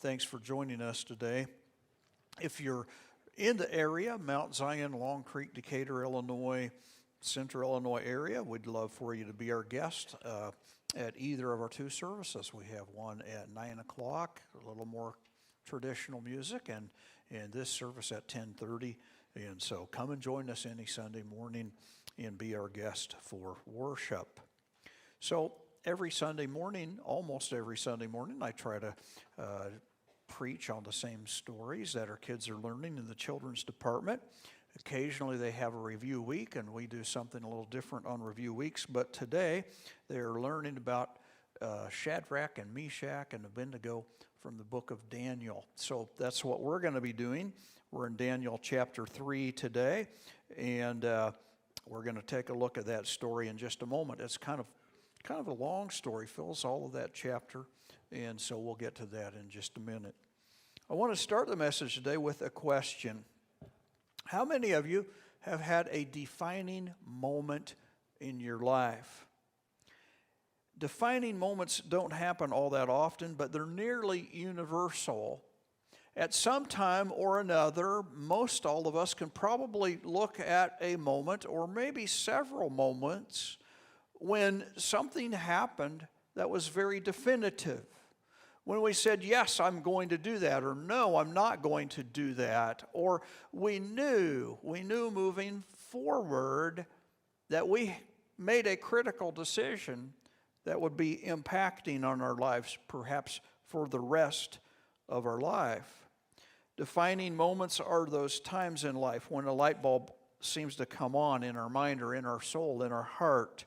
Thanks for joining us today. If you're in the area, Mount Zion, Long Creek, Decatur, Illinois, Central Illinois area, we'd love for you to be our guest at either of our two services. We have one at 9 o'clock, a little more traditional music, and this service at 10:30. And so come and join us any Sunday morning and be our guest for worship. So every Sunday morning, almost every Sunday morning, I try to preach on the same stories that our kids are learning in the children's department. Occasionally they have a review week, and we do something a little different on review weeks. But today they're learning about Shadrach and Meshach and Abednego from the book of Daniel. So that's what we're going to be doing. We're in Daniel chapter 3 today, and we're going to take a look at that story in just a moment. It's kind of a long story, fills all of that chapter, and so we'll get to that in just a minute. I want to start the message today with a question. How many of you have had a defining moment in your life? Defining moments don't happen all that often, but they're nearly universal. At some time or another, most all of us can probably look at a moment or maybe several moments when something happened that was very definitive. When we said, yes, I'm going to do that, or no, I'm not going to do that, or we knew moving forward that we made a critical decision that would be impacting on our lives, perhaps for the rest of our life. Defining moments are those times in life when a light bulb seems to come on in our mind or in our soul, in our heart.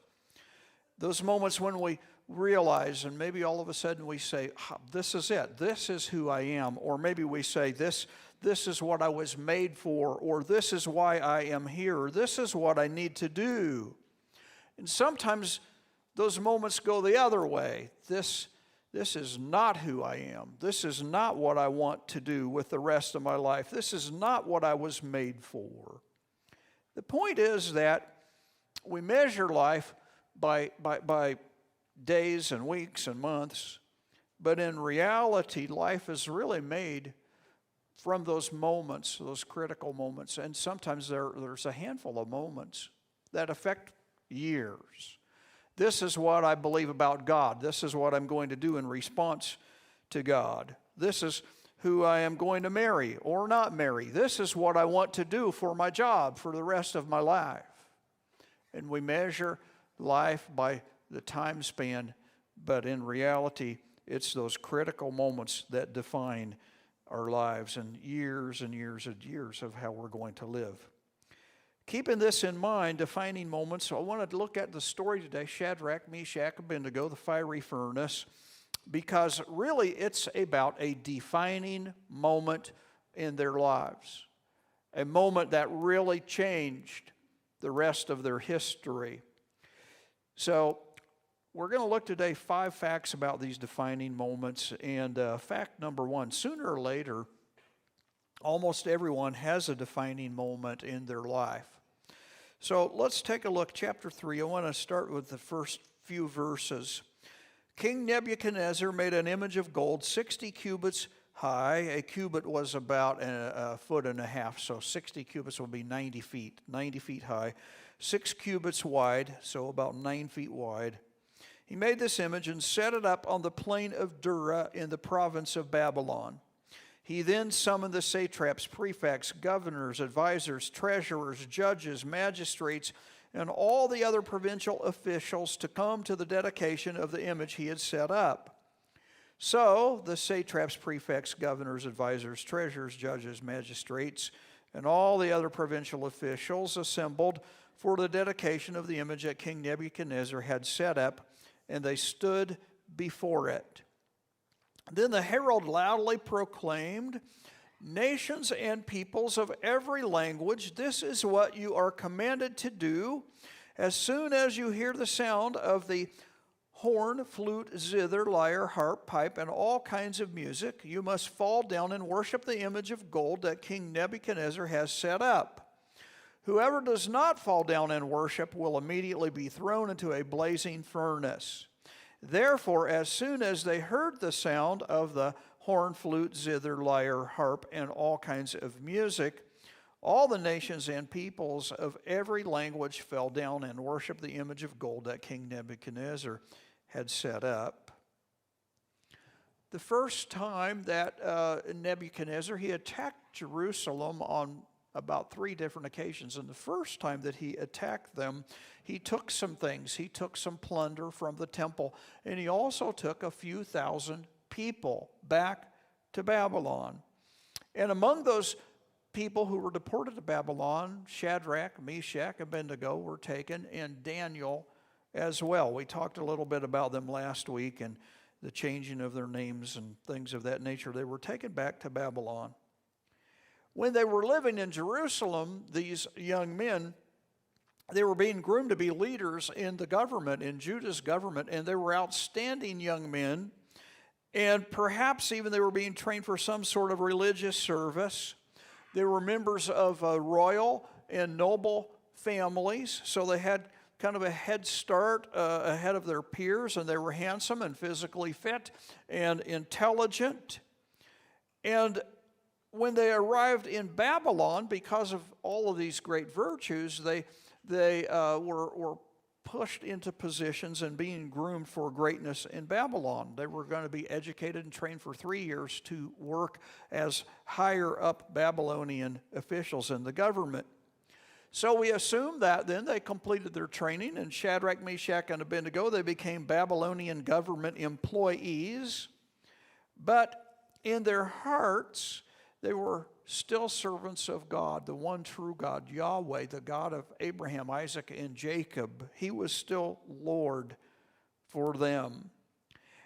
Those moments when we realize, and maybe all of a sudden we say, this is it, this is who I am. Or maybe we say, this is what I was made for, or this is why I am here, or this is what I need to do. And sometimes those moments go the other way. This is not who I am. This is not what I want to do with the rest of my life. This is not what I was made for. The point is that we measure life by days and weeks and months, but in reality, life is really made from those moments, those critical moments, and sometimes there's a handful of moments that affect years. This is what I believe about God. This is what I'm going to do in response to God. This is who I am going to marry or not marry. This is what I want to do for my job for the rest of my life. And we measure life by the time span, but in reality, it's those critical moments that define our lives and years and years and years of how we're going to live. Keeping this in mind, defining moments, I want to look at the story today, Shadrach, Meshach, Abednego, the fiery furnace, because really it's about a defining moment in their lives, a moment that really changed the rest of their history. So we're going to look today 5 facts about these defining moments, and fact number 1, sooner or later, almost everyone has a defining moment in their life. So let's take a look, chapter 3. I want to start with the first few verses. King Nebuchadnezzar made an image of gold 60 cubits high. A cubit was about a foot and a half, so 60 cubits would be 90 feet high. 6 cubits wide, so about 9 feet wide. He made this image and set it up on the plain of Dura in the province of Babylon. He then summoned the satraps, prefects, governors, advisors, treasurers, judges, magistrates, and all the other provincial officials to come to the dedication of the image he had set up. So the satraps, prefects, governors, advisors, treasurers, judges, magistrates, and all the other provincial officials assembled for the dedication of the image that King Nebuchadnezzar had set up, and they stood before it. Then the herald loudly proclaimed, "Nations and peoples of every language, this is what you are commanded to do. As soon as you hear the sound of the horn, flute, zither, lyre, harp, pipe, and all kinds of music, you must fall down and worship the image of gold that King Nebuchadnezzar has set up. Whoever does not fall down and worship will immediately be thrown into a blazing furnace." Therefore, as soon as they heard the sound of the horn, flute, zither, lyre, harp, and all kinds of music. All the nations and peoples of every language fell down and worshiped the image of gold that King Nebuchadnezzar had set up. The first time that Nebuchadnezzar, he attacked Jerusalem on about 3 different occasions. And the first time that he attacked them, he took some things. He took some plunder from the temple, and he also took a few thousand people back to Babylon. And among those people who were deported to Babylon, Shadrach, Meshach, and Abednego were taken, and Daniel as well. We talked a little bit about them last week and the changing of their names and things of that nature. They were taken back to Babylon. When they were living in Jerusalem, these young men, they were being groomed to be leaders in the government, in Judah's government, and they were outstanding young men, and perhaps even they were being trained for some sort of religious service. They were members of royal and noble families, so they had kind of a head start ahead of their peers, and they were handsome and physically fit and intelligent. And when they arrived in Babylon, because of all of these great virtues, they were pushed into positions and being groomed for greatness in Babylon. They were going to be educated and trained for 3 years to work as higher up Babylonian officials in the government. So we assume that then they completed their training, and Shadrach, Meshach, and Abednego, they became Babylonian government employees. But in their hearts, they were still servants of God, the one true God, Yahweh, the God of Abraham, Isaac, and Jacob. He was still Lord for them.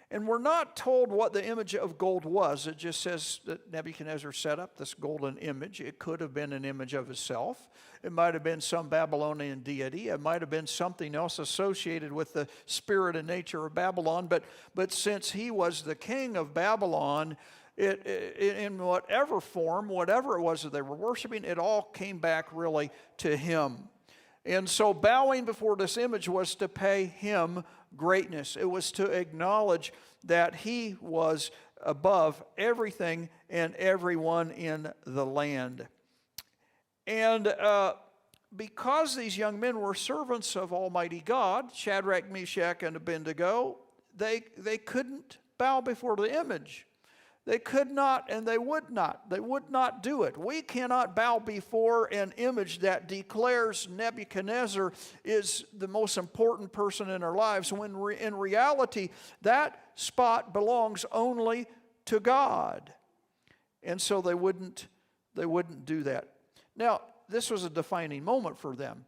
And we're not told what the image of gold was. It just says that Nebuchadnezzar set up this golden image. It could have been an image of himself. It might have been some Babylonian deity. It might have been something else associated with the spirit and nature of Babylon. But since he was the king of Babylon, in whatever form, whatever it was that they were worshiping, it all came back really to him. And so bowing before this image was to pay him greatness. It was to acknowledge that he was above everything and everyone in the land. And because these young men were servants of Almighty God, Shadrach, Meshach, and Abednego, they couldn't bow before the image. They could not, and they would not. They would not do it. We cannot bow before an image that declares Nebuchadnezzar is the most important person in our lives, when in reality, that spot belongs only to God. And so they wouldn't do that. Now, this was a defining moment for them.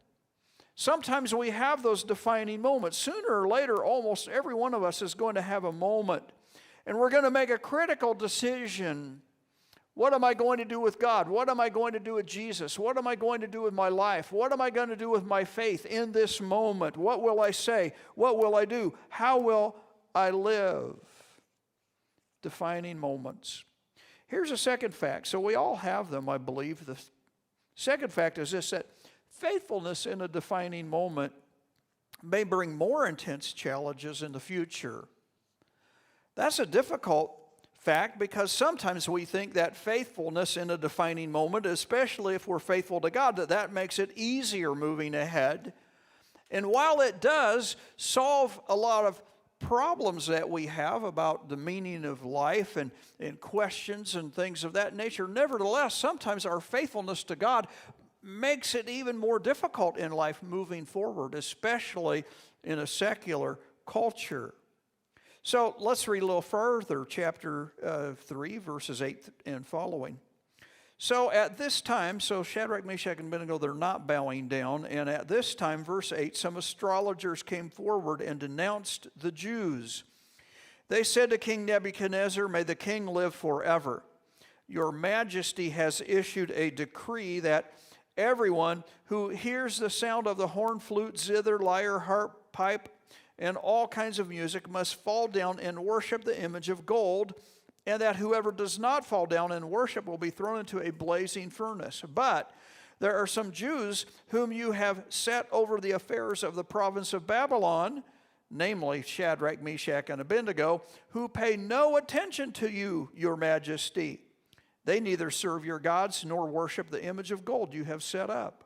Sometimes we have those defining moments. Sooner or later, almost every one of us is going to have a moment. And we're going to make a critical decision. What am I going to do with God? What am I going to do with Jesus? What am I going to do with my life? What am I going to do with my faith in this moment? What will I say? What will I do? How will I live? Defining moments. Here's a second fact. So we all have them, I believe. The second fact is this, that faithfulness in a defining moment may bring more intense challenges in the future. That's a difficult fact, because sometimes we think that faithfulness in a defining moment, especially if we're faithful to God, that makes it easier moving ahead. And while it does solve a lot of problems that we have about the meaning of life and questions and things of that nature, nevertheless, sometimes our faithfulness to God makes it even more difficult in life moving forward, especially in a secular culture. So let's read a little further, chapter 3, verses 8 and following. So at this time, so Shadrach, Meshach, and Abednego, they're not bowing down. And at this time, verse 8, some astrologers came forward and denounced the Jews. They said to King Nebuchadnezzar, "May the king live forever. Your majesty has issued a decree that everyone who hears the sound of the horn, flute, zither, lyre, harp, pipe, and all kinds of music must fall down and worship the image of gold, and that whoever does not fall down and worship will be thrown into a blazing furnace. But there are some Jews whom you have set over the affairs of the province of Babylon. namely Shadrach, Meshach, and Abednego, who pay no attention to you, your majesty. They neither serve your gods nor worship the image of gold you have set up.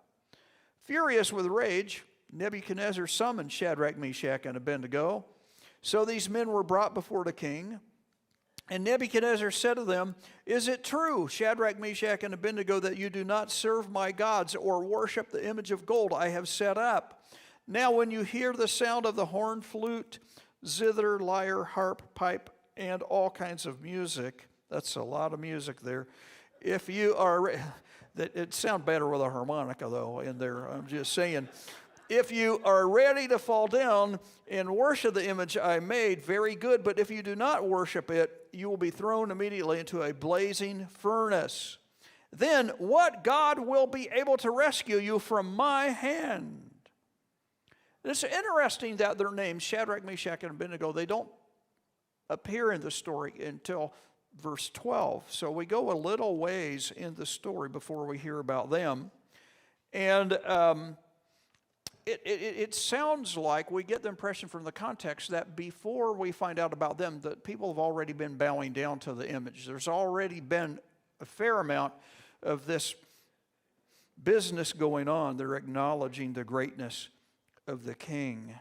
Furious with rage, Nebuchadnezzar summoned Shadrach, Meshach, and Abednego. So these men were brought before the king. And Nebuchadnezzar said to them, "Is it true, Shadrach, Meshach, and Abednego, that you do not serve my gods or worship the image of gold I have set up? Now when you hear the sound of the horn, flute, zither, lyre, harp, pipe, and all kinds of music," that's a lot of music there. "If you are," it sounds better with a harmonica though in there, I'm just saying. "If you are ready to fall down and worship the image I made, very good. But if you do not worship it, you will be thrown immediately into a blazing furnace. Then what God will be able to rescue you from my hand?" It's interesting that their names, Shadrach, Meshach, and Abednego, they don't appear in the story until verse 12. So we go a little ways in the story before we hear about them. And it sounds like we get the impression from the context that before we find out about them, that people have already been bowing down to the image. There's already been a fair amount of this business going on. They're acknowledging the greatness of the king.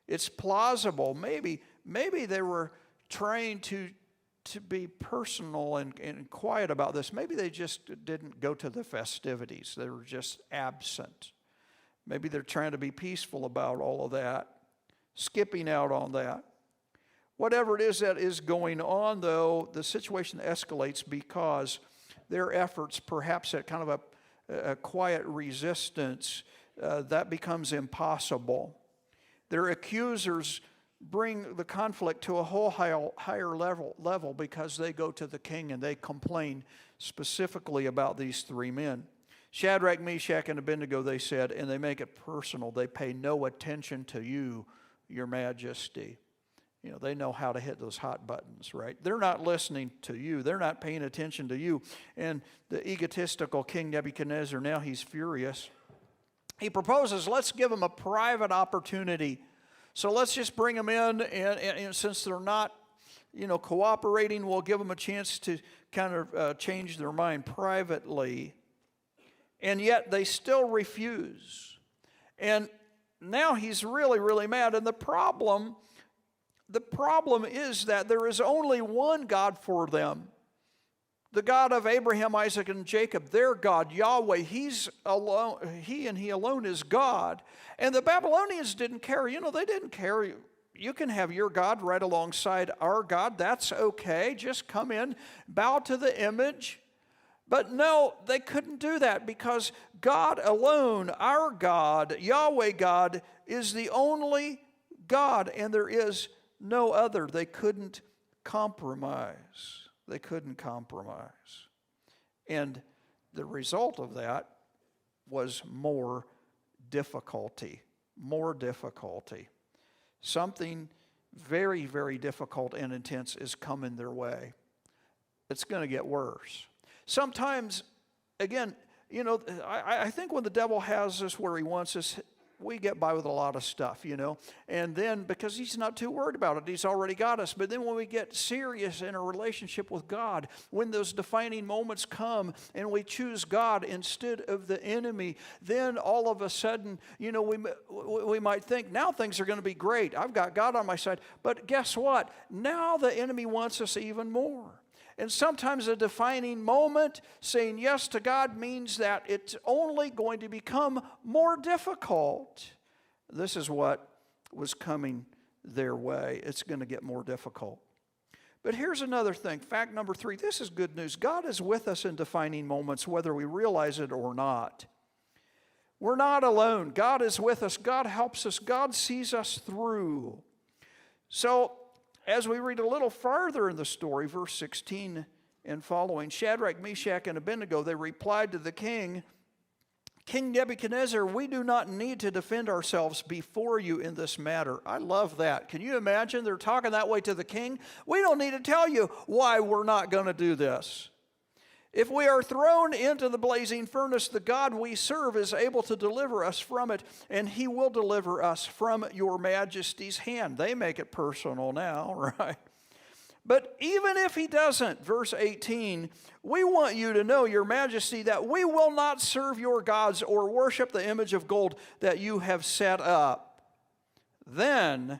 It's plausible. Maybe they were trying to be personal and quiet about this. Maybe they just didn't go to the festivities. They were just absent. Maybe they're trying to be peaceful about all of that, skipping out on that. Whatever it is that is going on, though, the situation escalates because their efforts, perhaps at kind of a quiet resistance, that becomes impossible. Their accusers bring the conflict to a whole higher level because they go to the king and they complain specifically about these three men. Shadrach, Meshach, and Abednego, they said, and they make it personal. They pay no attention to you, your majesty. You know, they know how to hit those hot buttons, right? They're not listening to you. They're not paying attention to you. And the egotistical King Nebuchadnezzar, now he's furious. He proposes, let's give them a private opportunity. So let's just bring them in, and since they're not, cooperating, we'll give them a chance to kind of change their mind privately. And yet they still refuse. And now he's really, really mad. And the problem is that there is only one God for them. The God of Abraham, Isaac, and Jacob, their God, Yahweh. He's alone. He and He alone is God. And the Babylonians didn't care. They didn't care. You can have your God right alongside our God. That's okay. Just come in, bow to the image. But no, they couldn't do that because God alone, our God, Yahweh God, is the only God, and there is no other. They couldn't compromise. They couldn't compromise. And the result of that was more difficulty. More difficulty. Something very, very difficult and intense is coming their way. It's going to get worse. Sometimes, again, I think when the devil has us where he wants us, we get by with a lot of stuff, And then, because he's not too worried about it, he's already got us. But then when we get serious in a relationship with God, when those defining moments come and we choose God instead of the enemy, then all of a sudden, we might think, now things are going to be great. I've got God on my side. But guess what? Now the enemy wants us even more. And sometimes a defining moment, saying yes to God, means that it's only going to become more difficult. This is what was coming their way. It's going to get more difficult. But here's another thing. Fact number 3. This is good news. God is with us in defining moments, whether we realize it or not. We're not alone. God is with us. God helps us. God sees us through. So, as we read a little farther in the story, verse 16 and following, Shadrach, Meshach, and Abednego, they replied to the king, "King Nebuchadnezzar, we do not need to defend ourselves before you in this matter." I love that. Can you imagine? They're talking that way to the king. We don't need to tell you why we're not going to do this. If we are thrown into the blazing furnace, the God we serve is able to deliver us from it, and he will deliver us from your majesty's hand. They make it personal now, right? But even if he doesn't, verse 18, we want you to know, your majesty, that we will not serve your gods or worship the image of gold that you have set up. Then,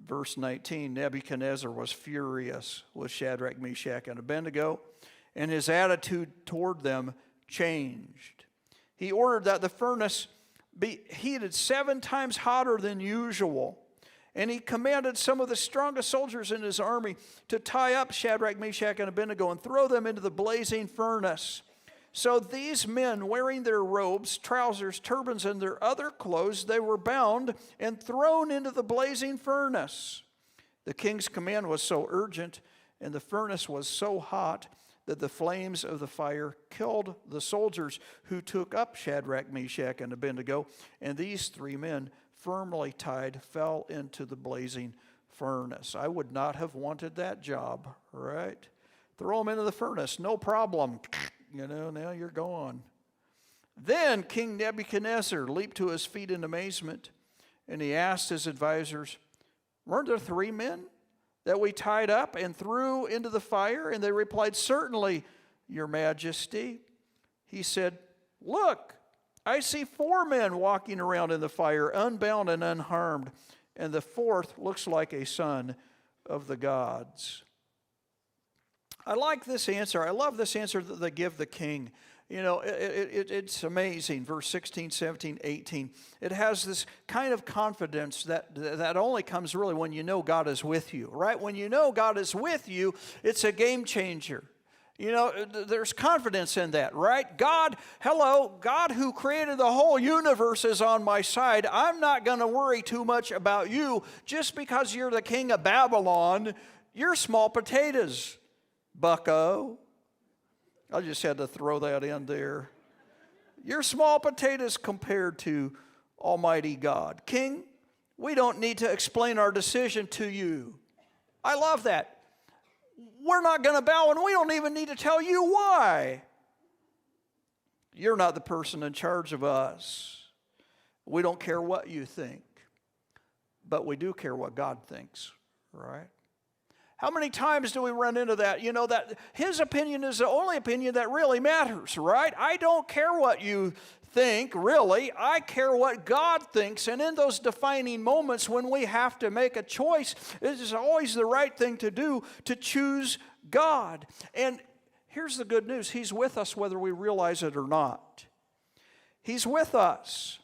verse 19, Nebuchadnezzar was furious with Shadrach, Meshach, and Abednego, and his attitude toward them changed. He ordered that the furnace be heated 7 times hotter than usual. And he commanded some of the strongest soldiers in his army to tie up Shadrach, Meshach, and Abednego and throw them into the blazing furnace. So these men, wearing their robes, trousers, turbans, and their other clothes, they were bound and thrown into the blazing furnace. The king's command was so urgent, and the furnace was so hot, that the flames of the fire killed the soldiers who took up Shadrach, Meshach, and Abednego, and these 3 men, firmly tied, fell into the blazing furnace. I would not have wanted that job, right? Throw them into the furnace, no problem. Now you're gone. Then King Nebuchadnezzar leaped to his feet in amazement, and he asked his advisors, weren't there 3 men that we tied up and threw into the fire? And they replied, certainly, your majesty. He said, look, I see 4 men walking around in the fire, unbound and unharmed, and the 4th looks like a son of the gods. I like this answer. I love this answer that they give the king. It's amazing. Verse 16, 17, 18. It has this kind of confidence that only comes really when you know God is with you, right? When you know God is with you, it's a game changer. There's confidence in that, right? God who created the whole universe is on my side. I'm not going to worry too much about you just because you're the king of Babylon. You're small potatoes, bucko. I just had to throw that in there. You're small potatoes compared to Almighty God. King, we don't need to explain our decision to you. I love that. We're not going to bow, and we don't even need to tell you why. You're not the person in charge of us. We don't care what you think, but we do care what God thinks, right? How many times do we run into that? That his opinion is the only opinion that really matters, right? I don't care what you think, really. I care what God thinks. And in those defining moments when we have to make a choice, it is always the right thing to do to choose God. And here's the good news. He's with us whether we realize it or not. He's with us.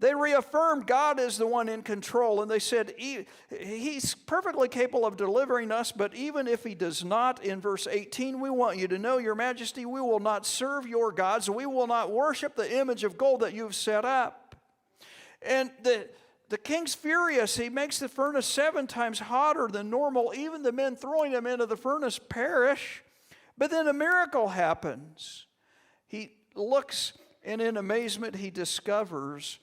They reaffirmed God is the one in control, and they said he's perfectly capable of delivering us, but even if he does not, in verse 18, we want you to know, your majesty, we will not serve your gods. We will not worship the image of gold that you've set up. And the king's furious. He makes the furnace 7 times hotter than normal. Even the men throwing them into the furnace perish. But then a miracle happens. He looks, and in amazement he discovers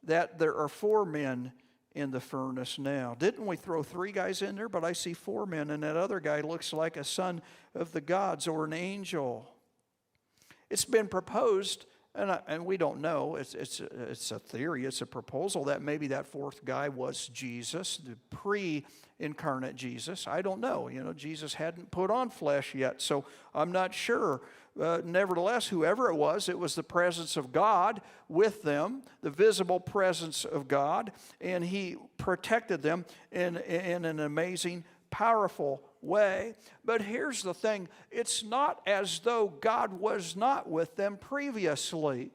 that there are 4 men in the furnace now. Didn't we throw 3 guys in there? But I see 4 men, and that other guy looks like a son of the gods or an angel. It's been proposed, and we don't know. It's a theory. It's a proposal that maybe that 4th guy was Jesus, the pre-incarnate Jesus. I don't know. Jesus hadn't put on flesh yet, so I'm not sure. Nevertheless, whoever it was the presence of God with them, the visible presence of God, and he protected them in an amazing, powerful way. But here's the thing. It's not as though God was not with them previously.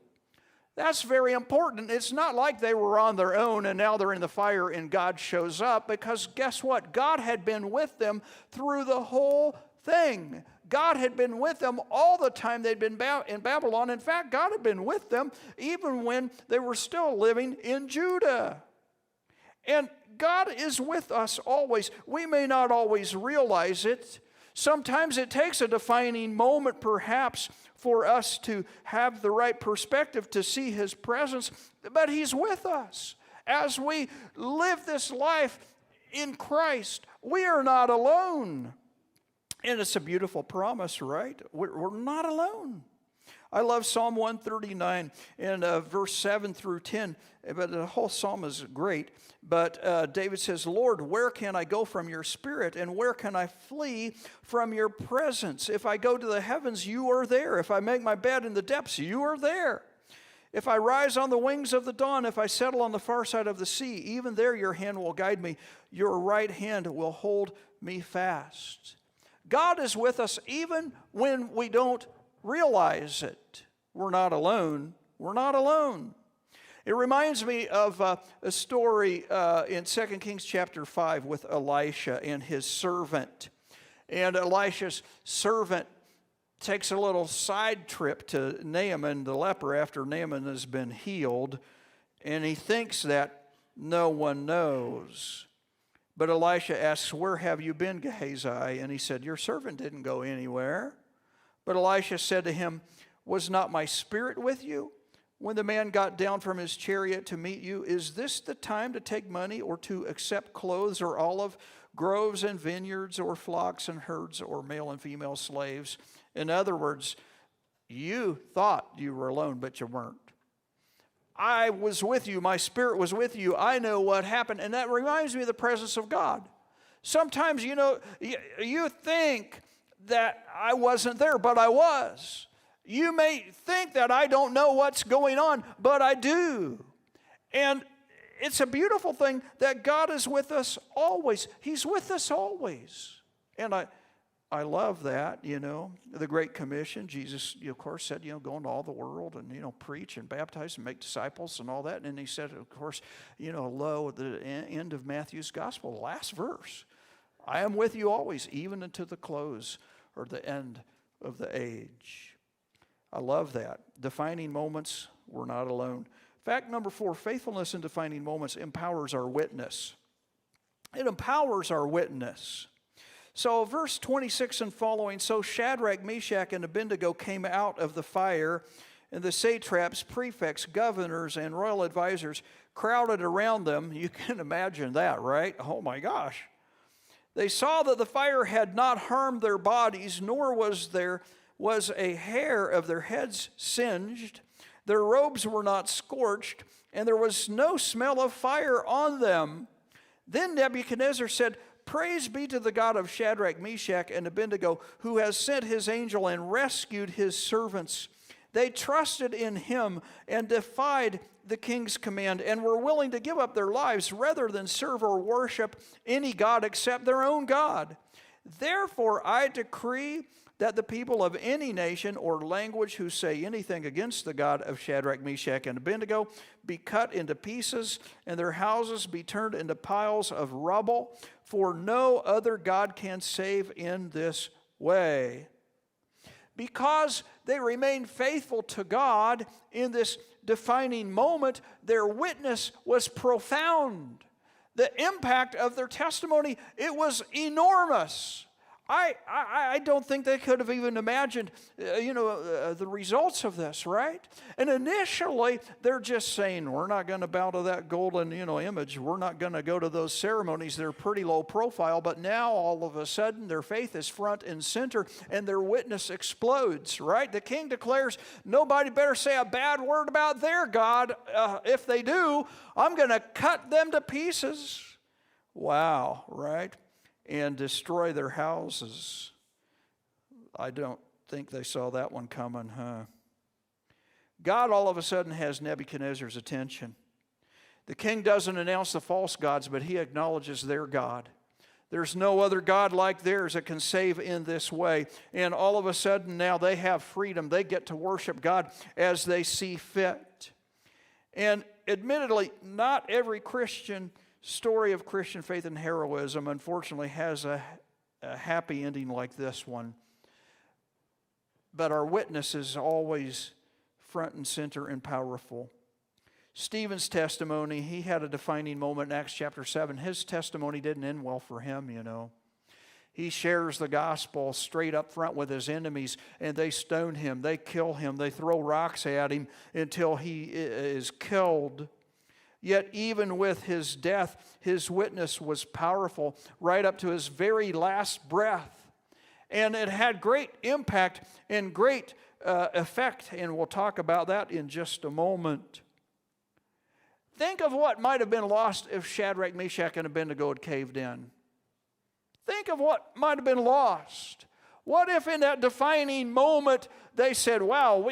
That's very important. It's not like they were on their own and now they're in the fire and God shows up, because guess what? God had been with them through the whole thing. God had been with them all the time they'd been in Babylon. In fact, God had been with them even when they were still living in Judah. And God is with us always. We may not always realize it. Sometimes it takes a defining moment, perhaps, for us to have the right perspective to see his presence. But he's with us. As we live this life in Christ, we are not alone. And it's a beautiful promise, right? We're not alone. I love Psalm 139 and verse 7 through 10, but the whole psalm is great. But David says, Lord, where can I go from your spirit, and where can I flee from your presence? If I go to the heavens, you are there. If I make my bed in the depths, you are there. If I rise on the wings of the dawn, if I settle on the far side of the sea, even there your hand will guide me. Your right hand will hold me fast. God is with us even when we don't realize it. We're not alone. We're not alone. It reminds me of a story in 2 Kings chapter 5 with Elisha and his servant. And Elisha's servant takes a little side trip to Naaman the leper after Naaman has been healed, and he thinks that no one knows. But Elisha asks, where have you been, Gehazi? And he said, your servant didn't go anywhere. But Elisha said to him, was not my spirit with you when the man got down from his chariot to meet you? Is this the time to take money or to accept clothes or olive groves and vineyards or flocks and herds or male and female slaves? In other words, you thought you were alone, but you weren't. I was with you. My spirit was with you. I know what happened. And that reminds me of the presence of God. Sometimes, you think that I wasn't there, but I was. You may think that I don't know what's going on, but I do. And it's a beautiful thing that God is with us always. He's with us always. And I love that, the Great Commission. Jesus, of course, said, go into all the world and, preach and baptize and make disciples and all that. And he said, of course, at the end of Matthew's gospel, the last verse, I am with you always, even unto the close or the end of the age. I love that. Defining moments, we're not alone. Fact number 4, faithfulness in defining moments empowers our witness. It empowers our witness. So verse 26 and following, so Shadrach, Meshach, and Abednego came out of the fire, and the satraps, prefects, governors, and royal advisors crowded around them. You can imagine that, right? Oh my gosh. They saw that the fire had not harmed their bodies, nor was a hair of their heads singed. Their robes were not scorched, and there was no smell of fire on them. Then Nebuchadnezzar said, praise be to the God of Shadrach, Meshach, and Abednego, who has sent his angel and rescued his servants. They trusted in him and defied the king's command and were willing to give up their lives rather than serve or worship any god except their own God. Therefore, I decree that the people of any nation or language who say anything against the God of Shadrach, Meshach, and Abednego be cut into pieces, and their houses be turned into piles of rubble, for no other God can save in this way. Because they remained faithful to God in this defining moment, their witness was profound. The impact of their testimony, it was enormous. I don't think they could have even imagined, the results of this, right? And initially, they're just saying, we're not going to bow to that golden, image. We're not going to go to those ceremonies. They're pretty low profile. But now, all of a sudden, their faith is front and center, and their witness explodes, right? The king declares, nobody better say a bad word about their God. If they do, I'm going to cut them to pieces. Wow, right? And destroy their houses. I don't think they saw that one coming, huh? God all of a sudden has Nebuchadnezzar's attention. The king doesn't announce the false gods, but he acknowledges their God. There's no other God like theirs that can save in this way. And all of a sudden now they have freedom. They get to worship God as they see fit. And admittedly, not every Christian story of Christian faith and heroism, unfortunately, has a happy ending like this one. But our witness is always front and center and powerful. Stephen's testimony, he had a defining moment in Acts chapter 7. His testimony didn't end well for him, He shares the gospel straight up front with his enemies, and they stone him, they kill him, they throw rocks at him until he is killed. Yet even with his death, his witness was powerful right up to his very last breath. And it had great impact and great effect, and we'll talk about that in just a moment. Think of what might have been lost if Shadrach, Meshach, and Abednego had caved in. Think of what might have been lost. What if in that defining moment they said, wow,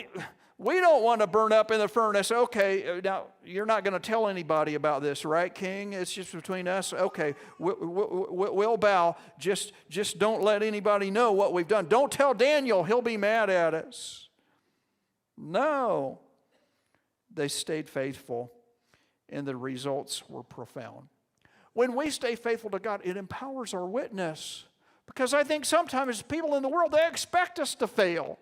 we don't want to burn up in the furnace. Okay, now you're not going to tell anybody about this, right, King? It's just between us. Okay, we'll bow. Just don't let anybody know what we've done. Don't tell Daniel. He'll be mad at us. No. They stayed faithful, and the results were profound. When we stay faithful to God, it empowers our witness. Because I think sometimes people in the world, they expect us to fail.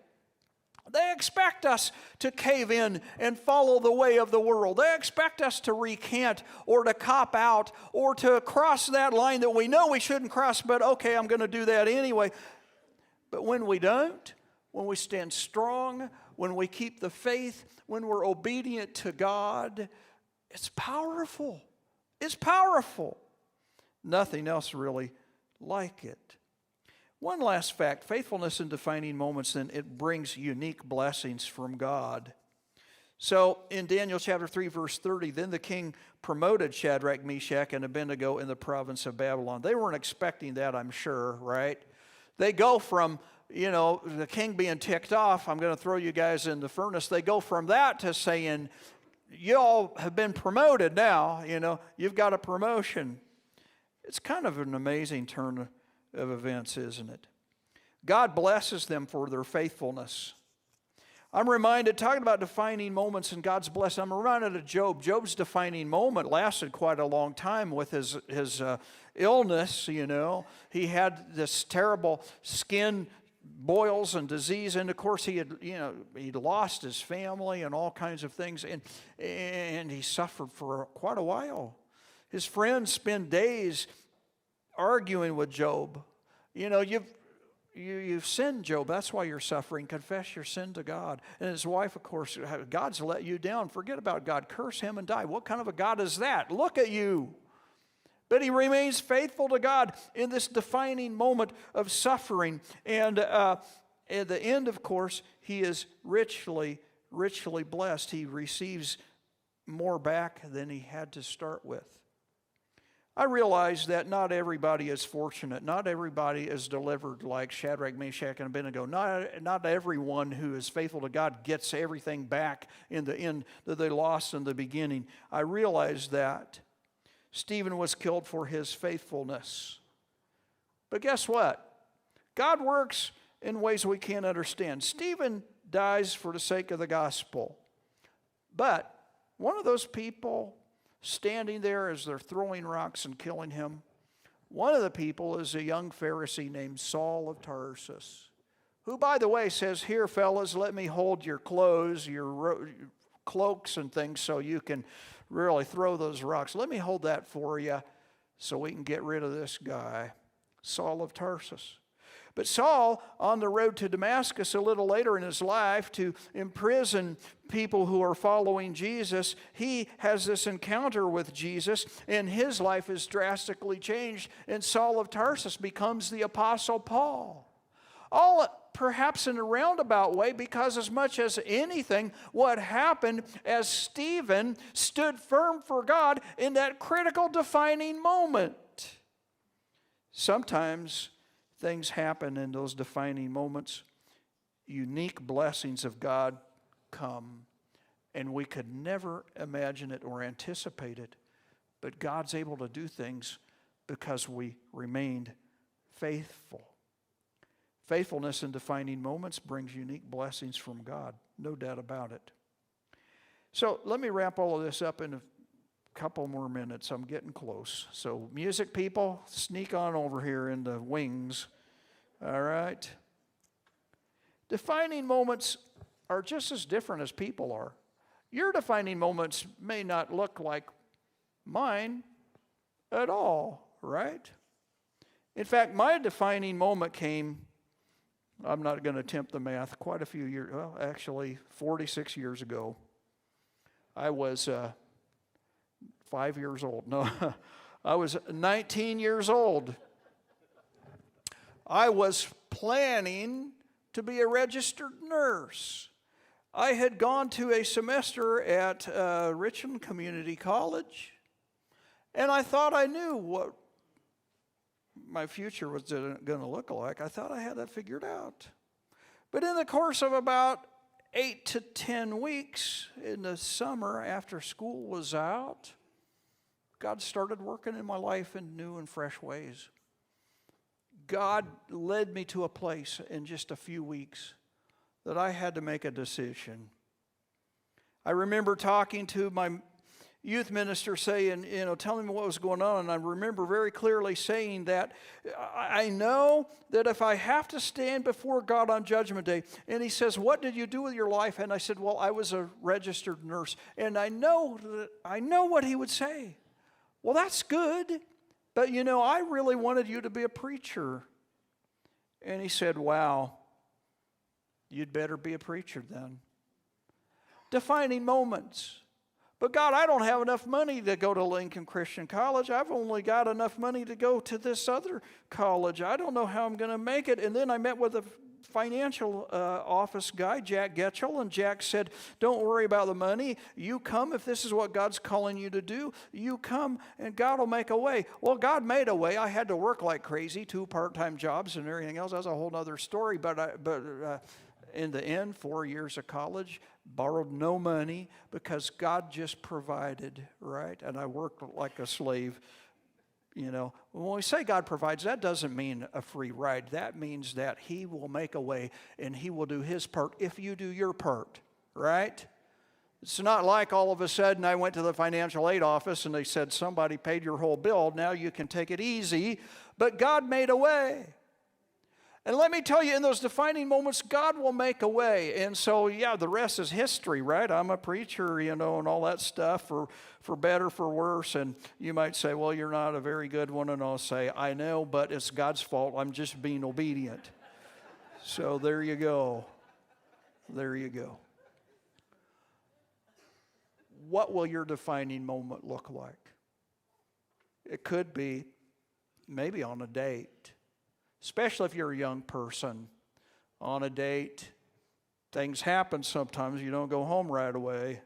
They expect us to cave in and follow the way of the world. They expect us to recant or to cop out or to cross that line that we know we shouldn't cross, but okay, I'm going to do that anyway. But when we don't, when we stand strong, when we keep the faith, when we're obedient to God, it's powerful. It's powerful. Nothing else really like it. One last fact, faithfulness in defining moments, then it brings unique blessings from God. So in Daniel chapter 3, verse 30, then the king promoted Shadrach, Meshach, and Abednego in the province of Babylon. They weren't expecting that, I'm sure, right? They go from, the king being ticked off, I'm going to throw you guys in the furnace. They go from that to saying, you all have been promoted now, you've got a promotion. It's kind of an amazing turn of events, isn't it? God blesses them for their faithfulness. I'm reminded, talking about defining moments and God's blessing, I'm reminded of Job. Job's defining moment lasted quite a long time with his illness, He had this terrible skin boils and disease, and of course he'd lost his family and all kinds of things, and he suffered for quite a while. His friends spend days arguing with Job. You've sinned, Job. That's why you're suffering. Confess your sin to God. And his wife, of course, God's let you down. Forget about God. Curse him and die. What kind of a God is that? Look at you. But he remains faithful to God in this defining moment of suffering. And at the end, of course, he is richly, richly blessed. He receives more back than he had to start with. I realize that not everybody is fortunate. Not everybody is delivered like Shadrach, Meshach, and Abednego. Not everyone who is faithful to God gets everything back in the end that they lost in the beginning. I realize that. Stephen was killed for his faithfulness. But guess what? God works in ways we can't understand. Stephen dies for the sake of the gospel. But one of those people standing there as they're throwing rocks and killing him, one of the people is a young Pharisee named Saul of Tarsus, who, by the way, says, here, fellas, let me hold your clothes, your cloaks and things so you can really throw those rocks. Let me hold that for you so we can get rid of this guy, Saul of Tarsus. But Saul, on the road to Damascus a little later in his life to imprison people who are following Jesus, he has this encounter with Jesus, and his life is drastically changed, and Saul of Tarsus becomes the Apostle Paul. All perhaps in a roundabout way, because as much as anything, what happened as Stephen stood firm for God in that critical defining moment. Sometimes things happen in those defining moments. Unique blessings of God come, and we could never imagine it or anticipate it. But God's able to do things because we remained faithful. Faithfulness in defining moments brings unique blessings from God, no doubt about it. So let me wrap all of this up in a couple more minutes. I'm getting close. So music people, sneak on over here in the wings. All right? Defining moments are just as different as people are. Your defining moments may not look like mine at all, right? In fact, my defining moment came, I'm not going to attempt the math, quite a few years, well, actually 46 years ago. I was 5 years old. No, I was 19 years old. I was planning to be a registered nurse. I had gone to a semester at Richmond Community College, and I thought I knew what my future was going to look like. I thought I had that figured out. But in the course of about 8 to 10 weeks in the summer after school was out, God started working in my life in new and fresh ways. God led me to a place in just a few weeks that I had to make a decision. I remember talking to my youth minister saying, telling me what was going on, and I remember very clearly saying that I know that if I have to stand before God on Judgment Day, and he says, what did you do with your life? And I said, well, I was a registered nurse, and I know what he would say. Well, that's good, but I really wanted you to be a preacher. And he said, wow, you'd better be a preacher then. Defining moments. But God, I don't have enough money to go to Lincoln Christian College. I've only got enough money to go to this other college. I don't know how I'm going to make it. And then I met with a financial office guy, Jack Getchell, and Jack said, don't worry about the money. You come if this is what God's calling you to do. You come and God will make a way. Well, God made a way. I had to work like crazy, 2 part-time jobs and everything else. That's a whole other story. But in the end, 4 years of college, borrowed no money because God just provided, right? And I worked like a slave. When we say God provides, that doesn't mean a free ride. That means that he will make a way and he will do his part if you do your part, right? It's not like all of a sudden I went to the financial aid office and they said, somebody paid your whole bill, now you can take it easy. But God made a way. And let me tell you, in those defining moments, God will make a way. And so, the rest is history, right? I'm a preacher, and all that stuff, for better, for worse. And you might say, well, you're not a very good one. And I'll say, I know, but it's God's fault. I'm just being obedient. So there you go. There you go. What will your defining moment look like? It could be maybe on a date. Especially if you're a young person. On a date, things happen sometimes. You don't go home right away.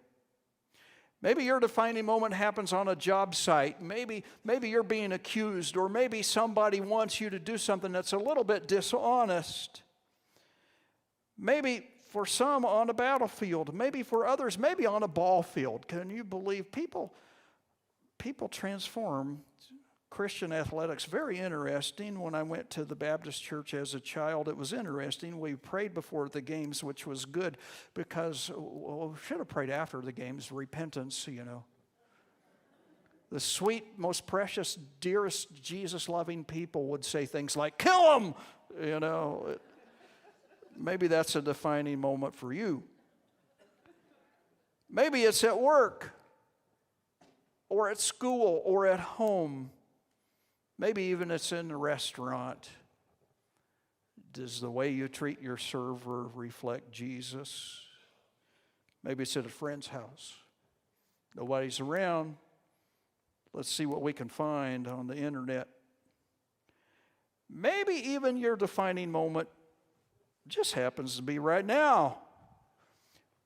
Maybe your defining moment happens on a job site. Maybe you're being accused, or maybe somebody wants you to do something that's a little bit dishonest. Maybe for some on a battlefield. Maybe for others, maybe on a ball field. Can you believe people transform? Christian athletics, very interesting. When I went to the Baptist church as a child, it was interesting. We prayed before the games, which was good because we should have prayed after the games, repentance, The sweet, most precious, dearest, Jesus-loving people would say things like, kill him! Maybe that's a defining moment for you. Maybe it's at work, or at school, or at home. Maybe even it's in the restaurant. Does the way you treat your server reflect Jesus? Maybe it's at a friend's house. Nobody's around. Let's see what we can find on the internet. Maybe even your defining moment just happens to be right now.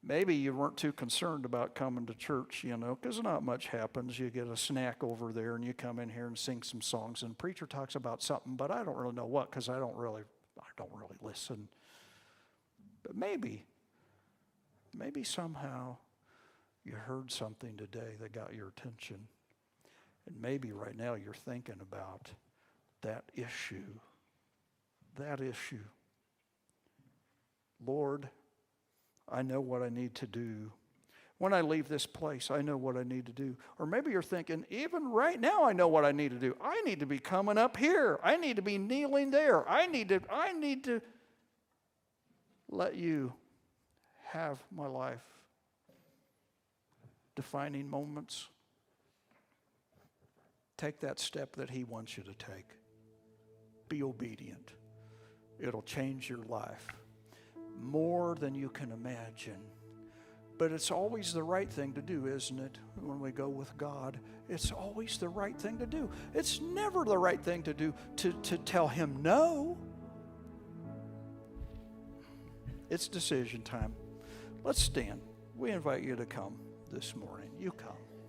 Maybe you weren't too concerned about coming to church, because not much happens. You get a snack over there and you come in here and sing some songs, and the preacher talks about something, but I don't really know what, because I don't really listen. But maybe somehow you heard something today that got your attention. And maybe right now you're thinking about that issue. Lord, I know what I need to do. When I leave this place, I know what I need to do. Or maybe you're thinking, even right now I know what I need to do. I need to be coming up here. I need to be kneeling there. I need to let you have my life. Defining moments. Take that step that he wants you to take. Be obedient. It'll change your life more than you can imagine. But it's always the right thing to do, isn't it? When we go with God, it's always the right thing to do. It's never the right thing to do to tell him no. It's decision time. Let's stand. We invite you to come this morning. You come.